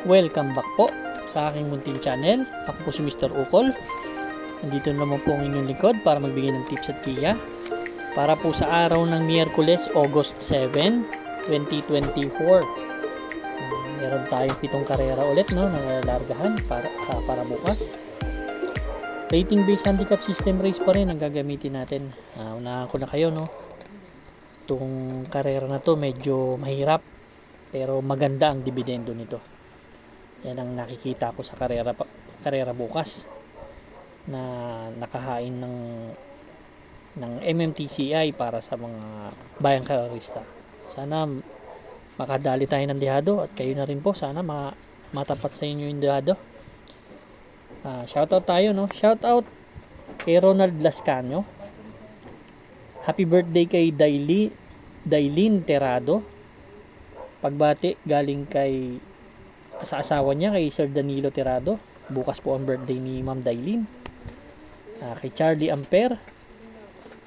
Welcome back po sa aking munting channel. Ako po si Mr. Ukol. Nandito naman po ang inyong likod para magbigay ng tips at kiya. Para po sa araw ng Miyerkules, August 7, 2024. Meron tayong 7 karera ulit, no, na largahan para bukas. Rating based handicap system race pa rin ang gagamitin natin. Unahan ko na kayo, no. Itong karera na to medyo mahirap pero maganda ang dividendo nito. Yan ang nakikita ko sa karera bukas na nakahain ng MMTCI para sa mga bayang karerista. Sana makadali tayo ng dihado at kayo na rin po, sana matapat sa inyo yung dihado. Shoutout tayo, no? Shoutout kay Ronald Lascano. Happy birthday kay Dailin Terado. Pagbati galing sa asawa niya, kay Sir Danilo Terado. Bukas po ang birthday ni Ma'am Dailin. Kay Charlie Amper,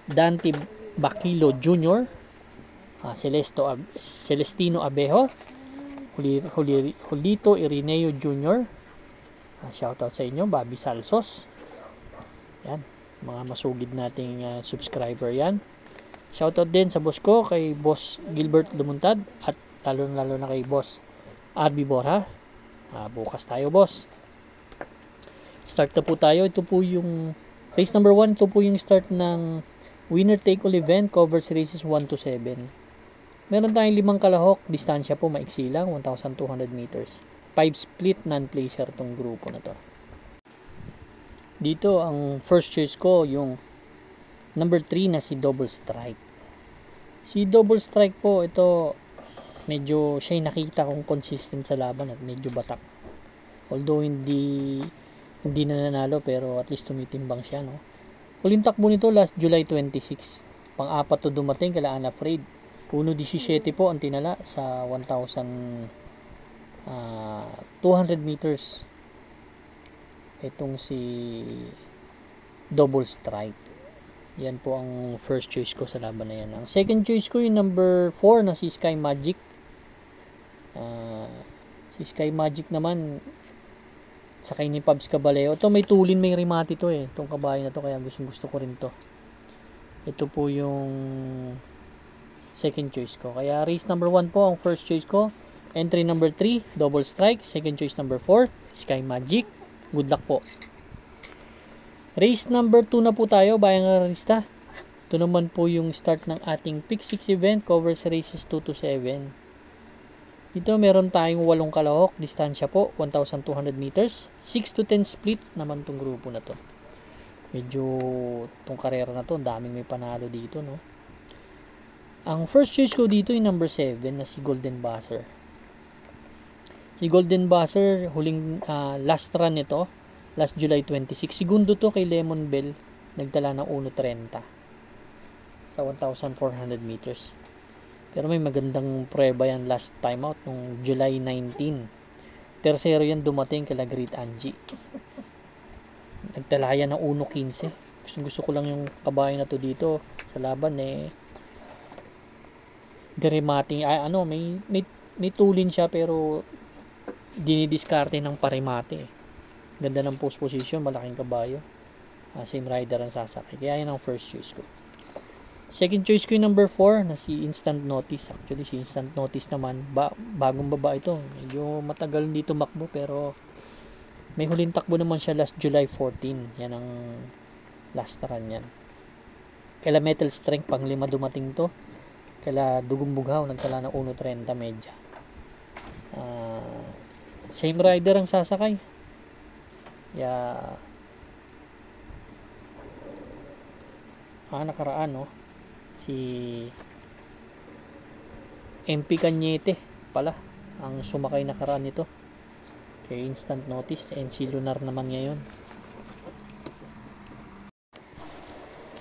Dante Bakilo Jr., Celestino Abejo, Julito Irineo Jr., shoutout sa inyo. Bobby Salsos, yan, mga masugid nating subscriber yan. Shoutout din sa boss ko, kay Boss Gilbert Lumuntad, at lalo na kay Boss RB Borja. Bukas tayo, boss. Start na po tayo. Ito po yung race number 1. Ito po yung start ng winner take all event. Covers races 1 to 7. Meron tayong 5 kalahok. Distansya po maiksi lang, 1,200 meters. 5 split non-placer tong grupo na to. Dito ang first choice ko, yung number 3 na si Double Strike. Si Double Strike po, ito medyo siya yung nakita kong consistent sa laban at medyo batak. Although hindi na nanalo, pero at least tumitimbang siya, no. Huling takbo nito last July 26. Pang-apat to dumating kala Unafraid. 1.17 po ang tinala sa 1,200 meters. Itong si Double Strike. Yan po ang first choice ko sa laban na yan. Ang second choice ko yung number 4 na si Sky Magic. Si Sky Magic naman, sakay ni Pabs Caballero. Ito may tulin, may rimati to eh. Itong kabayo na to, kaya gusto ko rin to. Ito po yung second choice ko. Kaya race number 1 po ang first choice ko. Entry number 3, Double Strike. Second choice number 4, Sky Magic. Good luck po. Race number 2 na po tayo, bayang karerista. Ito naman po yung start ng ating Pick 6 event. Covers races 2 to 7. Dito meron tayong 8 kalahok. Distansya po 1,200 meters. 6 to 10 split naman tong grupo na to. Medyo tong karera na to, daming may panalo dito, no. Ang first choice ko dito yung number 7 na si Golden Buzzer. Si Golden Buzzer, huling last run nito last July 26. Segundo to kay Lemon Bell, nagtala ng 1.30 sa 1,400 meters. Pero may magandang prueba yan last time out nung July 19. Tercero yan dumating kala Great Angie. Nagtala yan ng 1.15. Gusto ko lang yung kabayo na to dito sa laban eh. Derimating, may tulin siya pero dinidiskarte ng parimate. Ganda ng post position, malaking kabayo. Same rider ang sasakay. Kaya yan ang first choice ko. Second choice ko yung number 4 na si Instant Notice. Actually si Instant Notice naman, bagong baba ito. Medyo matagal dito makbo pero may huling takbo naman siya last July 14. Yan ang last run yan. Kala Metal Strength pang 5 dumating to. Kala Dugong Bughaw nagtala ng 1.30 medya. Same rider ang sasakay. Nakaraan, no, si MP Cañete pala ang sumakay nakaraan nito kay Instant Notice, and si Lunar naman ngayon.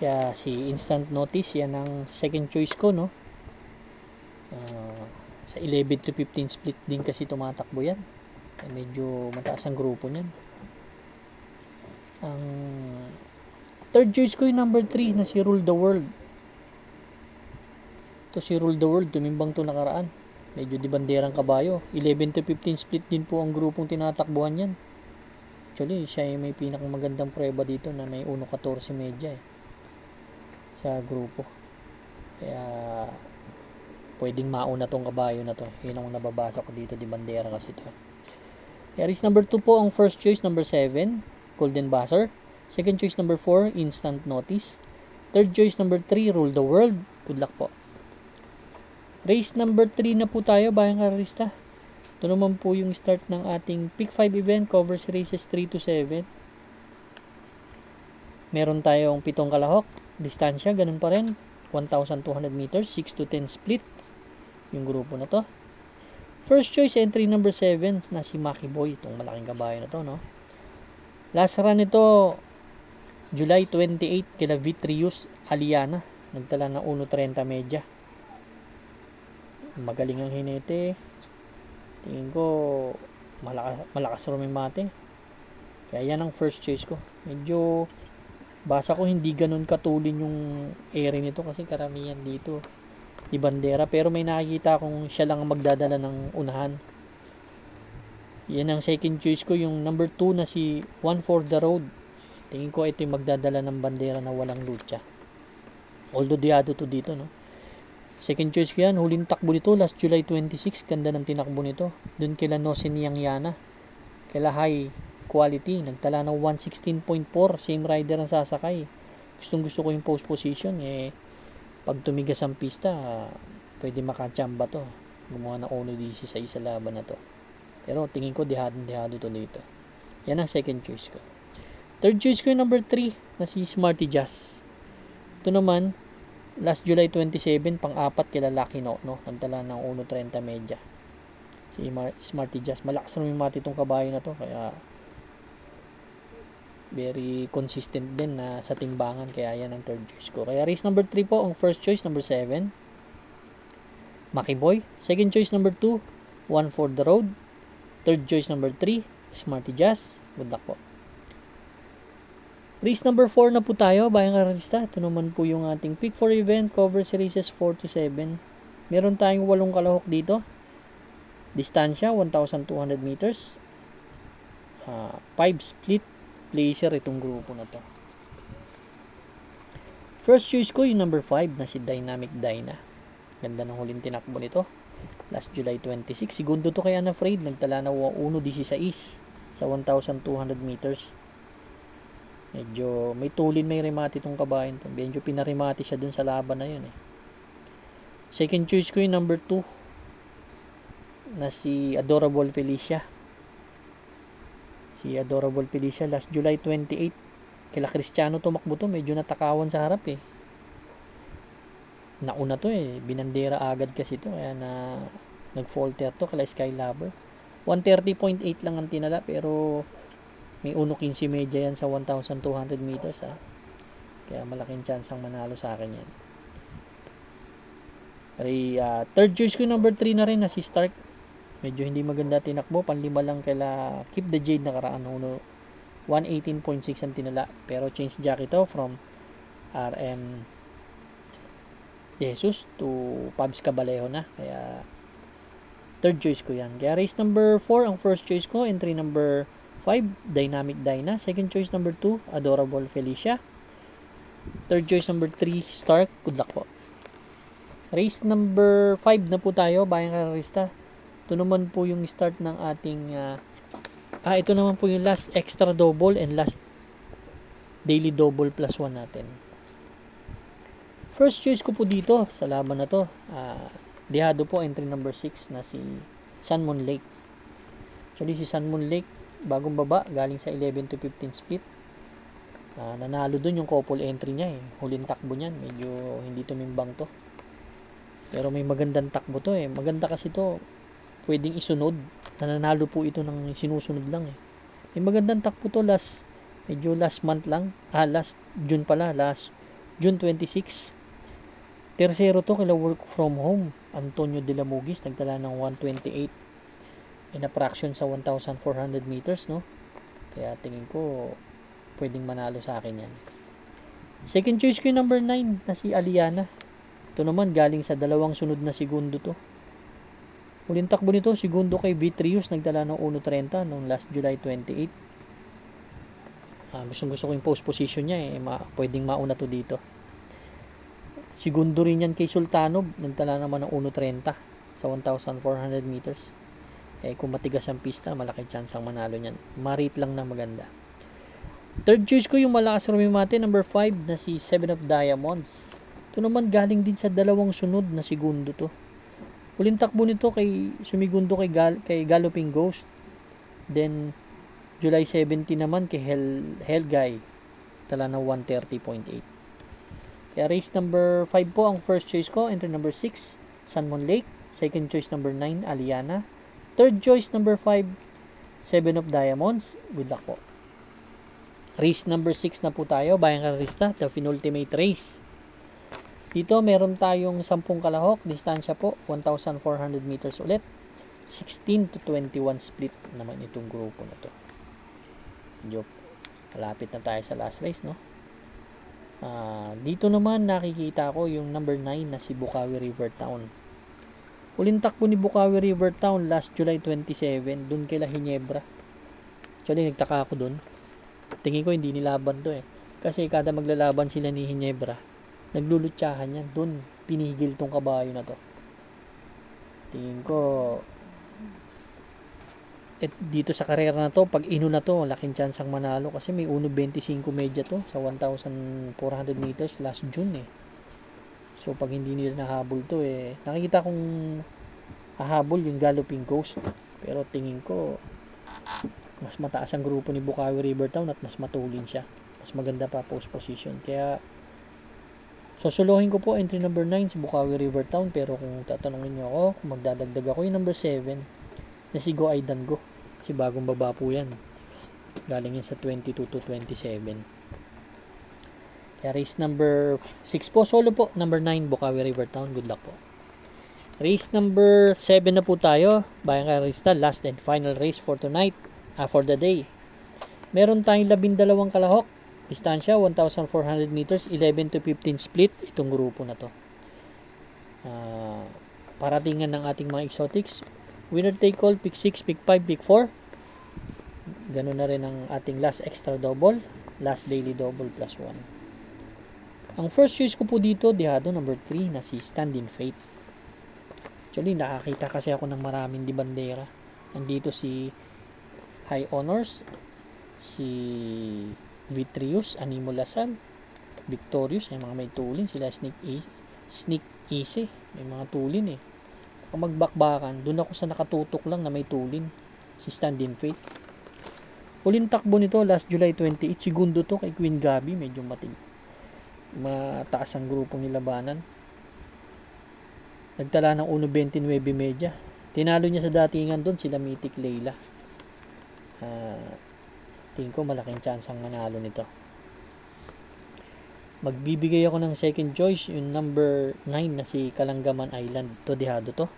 Kaya si Instant Notice yan ang second choice ko, no. Sa 11 to 15 split din kasi tumatakbo yan. Medyo mataas ang grupo niyan. Ang third choice ko yung number 3 na si Rule the World. To si Rule the World, tumimbang to nakaraan. Medyo di banderang kabayo. 11 to 15 split din po ang grupong tinatakbuhan yan. Actually, siya yung may pinakamagandang prueba dito na may 1.14 medya sa grupo. Kaya pwedeng mauna tong kabayo na to. Yun ang nababasa ko dito, di bandera kasi to. Kaya race number 2 po ang first choice, number 7, Golden Buzzer. Second choice, number 4, Instant Notice. Third choice, number 3, Rule the World. Good luck po. Race number 3 na po tayo, bayang karista. Ito naman po yung start ng ating Pick 5 event, covers races 3 to 7. Meron tayong 7 kalahok. Distansya, ganun pa rin. 1,200 meters, 6 to 10 split. Yung grupo na to. First choice, entry number 7 na si Maki Boy. Itong malaking kabayo na to, no? Last run nito, July 28, kila Vitrius Aliana. Nagtala ng 1.30 medya. Magaling ang hinete. Tingin ko, malakas rumimate. Kaya yan ang first choice ko. Medyo, basa ko hindi ganun katulin yung area nito kasi karamihan dito di bandera, pero may nakikita kung siya lang ang magdadala ng unahan. Yan ang second choice ko, yung number 2 na si One for the Road. Tingin ko ito yung magdadala ng bandera na walang lucha. Although diado to dito, no? Second choice ko yan, huling takbo nito last July 26, ganda ng tinakbo nito. Doon kila Nosen Yana, kila High Quality, nagtala ng 116.4, same rider ang sasakay. Gusto ko yung post position, pag tumigas ang pista, pwede makachamba to. Gumawa ng ONODC sa isa laban na to. Pero tingin ko dihado to dito. Yan ang second choice ko. Third choice ko yung number 3 na si Smarty Jazz. Ito naman, last July 27, pang-apat kila Lucky No. Nagtala ng 1.30 medya. Si Smarty Jazz. Malakas naman mati itong kabayo na to. Kaya very consistent din na sa timbangan, kaya yan ang third choice ko. Kaya race number 3 po ang first choice, number 7 Maki Boy. Second choice, number 2 One for the Road. Third choice, number 3 Smarty Jazz. Good luck po. Race number 4 na po tayo, bayang karalista. Ito naman po yung ating Pick 4 event, covers races 4 to 7. Meron tayong 8 kalahok dito. Distansya 1,200 meters. 5 split placer itong grupo na to. First choice ko yung number 5 na si Dynamic Dyna. Ganda ng huling tinakbo nito last July 26. Segundo to kay Unafraid, nagtala na 1.16 sa 1,200 meters. Medyo may tulin, may remate itong kabayan to. Medyo pinarimate siya dun sa laban na yun Second choice ko yung number 2 na si Adorable Felicia. Si Adorable Felicia last July 28, kila Cristiano tumakbo to, medyo natakawan sa harap nauna to binandera agad kasi to, kaya na nag-falter to kala Skylover. 130.8 lang ang tinala, pero may 1.15 medya yan sa 1,200 meters kaya malaking chance ang manalo sa akin yan. Third choice ko number 3 na rin na si Stark. Medyo hindi maganda tinakbo, panlima lang kila Keep the Jade nakaraan, 118.6 ang tinala, pero change jacket to from RM Jesus to Pabs Cabalejo na, kaya third choice ko yan. Kaya race number 4 ang first choice ko, entry number 5 Dynamic Dyna, second choice number 2 Adorable Felicia, third choice number 3 Stark. Good luck po. Race number 5 na po tayo, bayang karalista. Ito naman po yung start ng ating ito naman po yung last extra double and last daily double plus 1 natin. First choice ko po dito sa laban na to, dihado po entry number 6 na si Sun Moon Lake. Actually si Sun Moon Lake bagong baba, galing sa 11 to 15 split. Nanalo dun yung couple entry niya huling takbo niyan, medyo hindi tumimbang to, pero may magandang takbo to maganda kasi to, pwedeng isunod. Nananalo po ito ng sinusunod lang May magandang takbo to medyo last month lang. Last June pala. Last June 26. Tercero to kila Work From Home. Antonio de la Mugis. Nagtala ng 128 in a fraction sa 1,400 meters, no? Kaya tingin ko pwedeng manalo sa akin yan. Second choice ko yung number 9 na si Aliana. Ito naman galing sa dalawang sunod na segundo to. Huling takbo nito, segundo kay Vitrius, nagdala ng 1.30 noong last July 28. Gusto ko yung post position niya pwedeng mauna to dito. Segundo rin yan kay Sultanov, nagdala naman ng 1.30 sa 1,400 meters. Kung matigas ang pista, malaki chance ang manalo niyan. Marit lang na maganda. Third choice ko yung malakas rumimate, number 5 na si 7 of Diamonds. Ito naman galing din sa dalawang sunod na segundo to. Huling takbo nito sumigundo kay Galloping Ghost. Then July 17 naman kay Helguy, tala ng 130.8. Kaya race number 5 po ang first choice ko. Entry number 6, Sunmon Lake. Second choice number 9, Aliana. Third choice number 5, 7 of Diamonds. Good luck po. Race number 6 na po tayo, Bayang Karista, the penultimate race. Dito meron tayong 10 kalahok, distansya po 1,400 meters ulit. 16 to 21 split naman itong grupo na to. Medyo malapit na tayo sa last race, no? Dito naman nakikita ko yung number 9 na si Bukawi River Town. Huling takbo ni Bukawi River Town last July 27, dun kay La Ginebra. Actually nagtaka ako dun. Tingin ko hindi nilaban to kasi kada maglalaban sila ni Ginebra, naglulutsahan yan. Dun pinigil tong kabayo na to. Tingin ko dito sa karera na to, pag ino na to, laking chance ang manalo kasi may 1.25 medya to sa 1,400 meters last June So pag hindi nila nahabol to nakikita kong hahabol yung Galloping Ghost, pero tingin ko mas mataas ang grupo ni Bukawi River Town at mas matulin siya, mas maganda pa post position. Kaya susuluhin ko po entry number 9 si Bukawi River Town, pero kung tatanungin niyo ako kung magdadagdag ako yung number 7 na si Go Aidango, si bagong baba po yan, galing yan sa 22 to 27. Kaya race number 6 po, solo po, number 9 Bukawi River Town. Good luck po. Race number 7 na po tayo, Bayang Karista, last and final race for tonight, for the day. Meron tayong 12 kalahok, distansya 1,400 meters, 11 to 15 split itong grupo na to. Paratingan ng ating mga exotics, winner take all, pick 6, pick 5, pick 4. Ganun na rin ang ating last extra double, last daily double plus 1. Ang first choice ko po dito, dihado number 3 na si Stand in Faith. Actually, nakakita kasi ako ng maraming di bandera. Nandito si High Honors, si Vitrius, Animo Lasal, Victorious, yung mga may tulin, sila Sneak Easy, may mga tulin Kung magbakbakan, dun ako sa nakatutok lang na may tulin, si Stand in Faith. Huling takbo nito last July 28, segundo to kay Queen Gabi, medyo mataas ang grupong nilabanan. Nagtala ng 1.29 medya. Tinalo niya sa datingan doon sila Mythic Leila. Tingin ko malaking chance ang manalo nito. Magbibigay ako ng second choice, yung number 9 na si Kalangaman Island. To dihado to.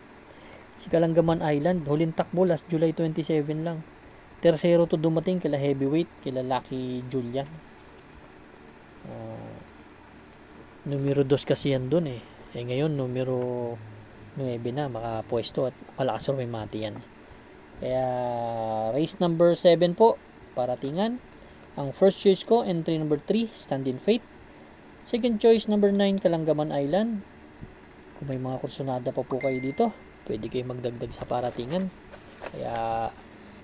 Si Kalangaman Island, huling takbo last July 27 lang. Tercero to dumating kila heavyweight, kila Lucky Julian. Numero 2 kasi yan dun ngayon numero 9 na makapwesto at malakas may mati yan. Kaya race number 7 po, paratingan. Ang first choice ko, entry number 3, Stand in Faith. Second choice, number 9, Kalangaman Island. Kung may mga kursunada pa po kayo dito, pwede kayo magdagdag sa paratingan. Kaya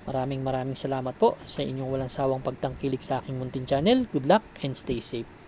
maraming salamat po sa inyong walang sawang pagtangkilik sa aking munting channel. Good luck and stay safe.